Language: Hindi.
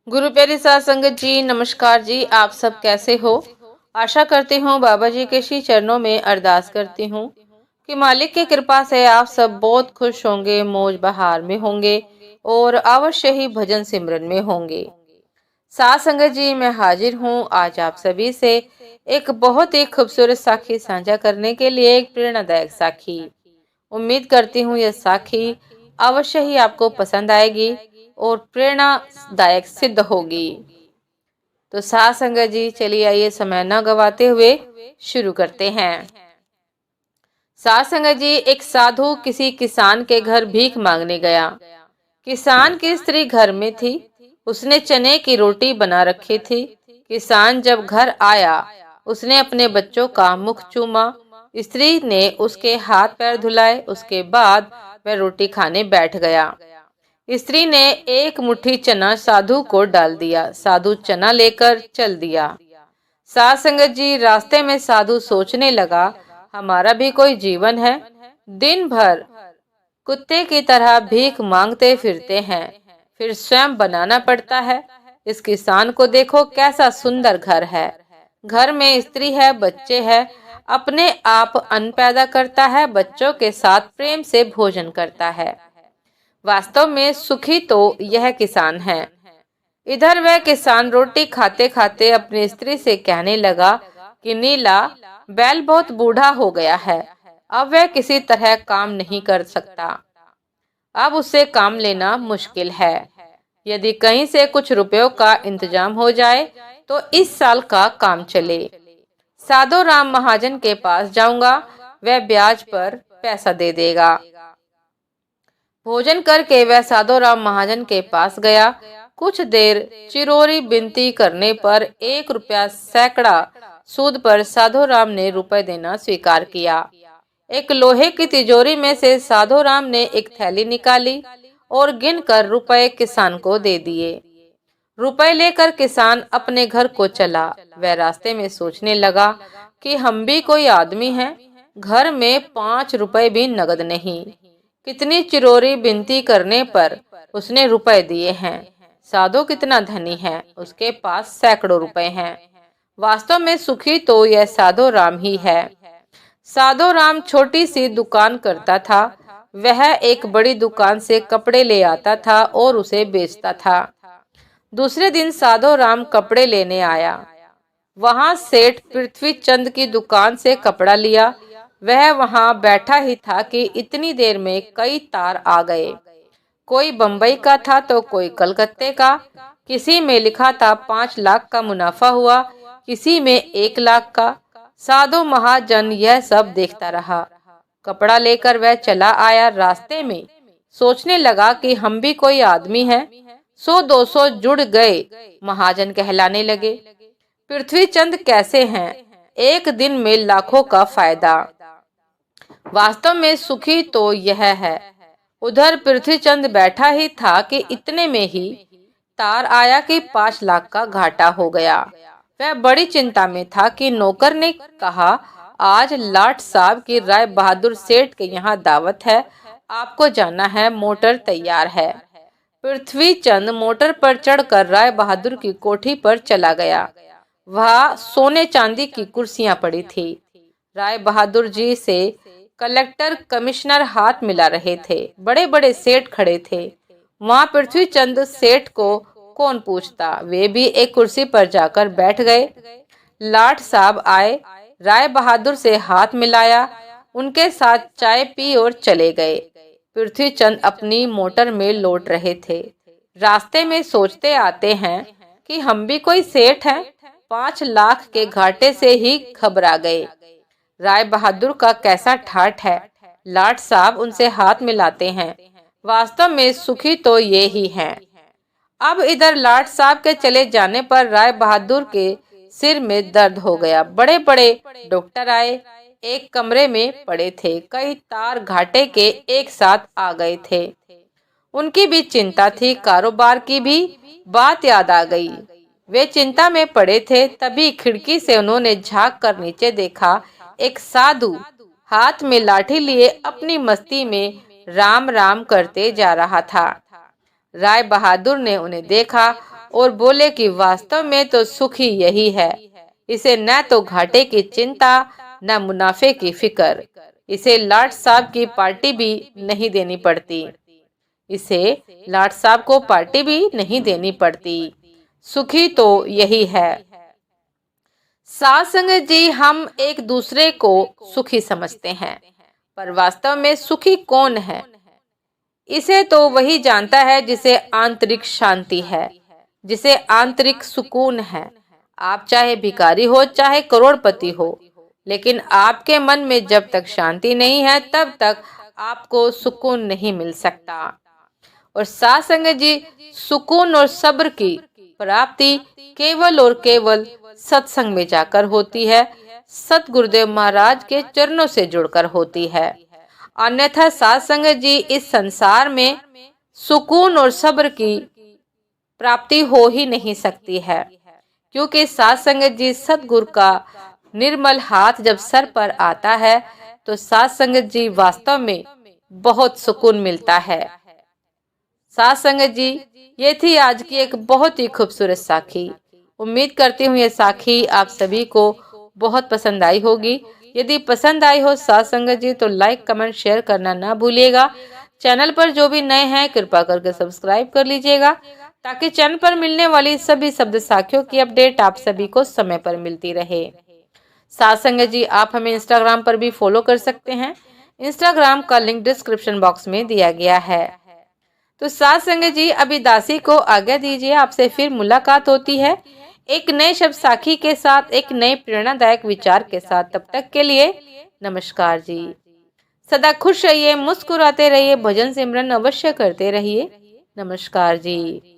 गुरु प्यारी साध संगत जी, नमस्कार जी। आप सब कैसे हो? आशा करती हूँ बाबा जी के श्री चरणों में अरदास करती हूँ कि मालिक की कृपा से आप सब बहुत खुश होंगे, मौज बहार में होंगे और अवश्य ही भजन सिमरन में होंगे। साध संगत जी, मैं हाजिर हूँ आज आप सभी से एक बहुत ही खूबसूरत साखी साझा करने के लिए, एक प्रेरणादायक साखी। उम्मीद करती हूँ यह साखी अवश्य ही आपको पसंद आएगी और प्रेरणादायक सिद्ध होगी। तो साथ संगत जी, चलिए आइए समय न गवाते हुए शुरू करते हैं। साथ संगत जी, एक साधु किसी किसान के घर भीख मांगने गया। किसान की स्त्री घर में थी, उसने चने की रोटी बना रखी थी। किसान जब घर आया, उसने अपने बच्चों का मुख चूमा। स्त्री ने उसके हाथ पैर धुलाए, उसके बाद वह रोटी खाने बैठ गया। स्त्री ने एक मुट्ठी चना साधु को डाल दिया। साधु चना लेकर चल दिया। साध संगत जी, रास्ते में साधु सोचने लगा, हमारा भी कोई जीवन है। दिन भर कुत्ते की तरह भीख मांगते फिरते हैं, फिर स्वयं बनाना पड़ता है। इस किसान को देखो, कैसा सुंदर घर है। घर में स्त्री है, बच्चे हैं, अपने आप अन्न पैदा करता है, बच्चों के साथ प्रेम से भोजन करता है। वास्तव में सुखी तो यह किसान है। इधर वह किसान रोटी खाते खाते अपनी स्त्री से कहने लगा कि नीला, बैल बहुत बूढ़ा हो गया है, अब वह किसी तरह काम नहीं कर सकता। अब उससे काम लेना मुश्किल है। यदि कहीं से कुछ रुपयों का इंतजाम हो जाए तो इस साल का काम चले। साधु राम महाजन के पास जाऊंगा, वह ब्याज पर पैसा दे देगा। भोजन करके वह साधु राम महाजन के पास गया। कुछ देर चिरोरी विनती करने पर 1 रुपया सैकड़ा सूद पर साधु राम ने रुपए देना स्वीकार किया। एक लोहे की तिजोरी में से साधु राम ने एक थैली निकाली और गिनकर रुपए किसान को दे दिए। रुपए लेकर किसान अपने घर को चला। वह रास्ते में सोचने लगा कि हम भी कोई आदमी हैं, घर में 5 रुपए भी नगद नहीं। कितनी चिरोरी विनती करने पर उसने रुपए दिए हैं। साधु कितना धनी है, उसके पास सैकड़ों रुपए हैं। वास्तव में सुखी तो यह साधु राम ही है। साधु राम छोटी सी दुकान करता था। वह एक बड़ी दुकान से कपड़े ले आता था और उसे बेचता था। दूसरे दिन साधु राम कपड़े लेने आया। वहां सेठ पृथ्वीचंद की दुकान से कपड़ा लिया। वह वहां बैठा ही था कि इतनी देर में कई तार आ गए। कोई बंबई का था तो कोई कलकत्ते का। किसी में लिखा था 5 लाख का मुनाफा हुआ, किसी में 1 लाख का। साधु महाजन यह सब देखता रहा। कपड़ा लेकर वह चला आया। रास्ते में सोचने लगा कि हम भी कोई आदमी हैं। 100-200 जुड़ गए, महाजन कहलाने लगे। पृथ्वीचंद कैसे हैं, एक दिन में लाखों का फायदा। वास्तव में सुखी तो यह है। उधर पृथ्वीचंद बैठा ही था कि इतने में ही तार आया कि 5 लाख का घाटा हो गया। वह बड़ी चिंता में था कि नौकर ने कहा, आज लाट साहब की राय बहादुर सेठ के यहाँ दावत है, आपको जाना है, मोटर तैयार है। पृथ्वीचंद मोटर पर चढ़कर राय बहादुर की कोठी पर चला गया। वहाँ सोने चांदी की कुर्सियां पड़ी थी। राय बहादुर जी से कलेक्टर कमिश्नर हाथ मिला रहे थे। बड़े बड़े सेठ खड़े थे। वहाँ पृथ्वीचंद सेठ को कौन पूछता। वे भी एक कुर्सी पर जाकर बैठ गए। लाट साहब आए, राय बहादुर से हाथ मिलाया, उनके साथ चाय पी और चले गए। पृथ्वीचंद अपनी मोटर में लौट रहे थे। रास्ते में सोचते आते हैं कि हम भी कोई सेठ हैं। 5 लाख के घाटे से ही घबरा गए। राय बहादुर का कैसा ठाठ है। लाट साहब उनसे हाथ मिलाते हैं। वास्तव में सुखी तो ये ही हैं। अब इधर लाट साहब के चले जाने पर राय बहादुर के सिर में दर्द हो गया। बड़े बड़े डॉक्टर आए, एक कमरे में पड़े थे। कई तार घाटे के एक साथ आ गए थे। उनकी भी चिंता थी, कारोबार की भी बात याद आ गई। वे चिंता में पड़े थे, तभी खिड़की से उन्होंने झांक कर नीचे देखा। एक साधु हाथ में लाठी लिए अपनी मस्ती में राम राम करते जा रहा था। राय बहादुर ने उन्हें देखा और बोले कि वास्तव में तो सुख ही यही है। इसे न तो घाटे की चिंता न मुनाफे की फिक्र। इसे लाट साहब की पार्टी भी नहीं देनी पड़ती। इसे लाट साहब को पार्टी भी नहीं देनी पड़ती। सुखी तो यही है। साध संगत जी, हम एक दूसरे को सुखी समझते हैं, पर वास्तव में सुखी कौन है? इसे तो वही जानता है जिसे आंतरिक शांति है, जिसे आंतरिक सुकून है। आप चाहे भिखारी हो चाहे करोड़पति हो, लेकिन आपके मन में जब तक शांति नहीं है तब तक आपको सुकून नहीं मिल सकता। और साध संगत जी, सुकून और सब्र की प्राप्ति केवल और केवल सत्संग में जाकर होती है, सत गुरुदेव महाराज के चरणों से जुड़कर होती है। अन्यथा साध संगत जी, इस संसार में सुकून और सब्र की प्राप्ति हो ही नहीं सकती है, क्योंकि साध संगत जी, सतगुरु का निर्मल हाथ जब सर पर आता है तो साध संगत जी वास्तव में बहुत सुकून मिलता है। साध संगत जी, ये थी आज की एक बहुत ही खूबसूरत साखी। उम्मीद करती हूँ ये साखी आप सभी को बहुत पसंद आई होगी। यदि पसंद आई हो साध संगत जी तो लाइक कमेंट शेयर करना ना भूलिएगा। चैनल पर जो भी नए हैं कृपा करके सब्सक्राइब कर लीजिएगा, ताकि चैनल पर मिलने वाली सभी शब्द साखियों की अपडेट आप सभी को समय पर मिलती रहे। साध संगत जी, आप हमें इंस्टाग्राम पर भी फॉलो कर सकते हैं। इंस्टाग्राम का लिंक डिस्क्रिप्शन बॉक्स में दिया गया है। तो साध संगत जी, अभी दासी को आज्ञा दीजिए। आपसे फिर मुलाकात होती है एक नए शब्द साखी के साथ, एक नए प्रेरणादायक विचार के साथ। तब तक के लिए नमस्कार जी। सदा खुश रहिए, मुस्कुराते रहिए, भजन सिमरन अवश्य करते रहिए। नमस्कार जी।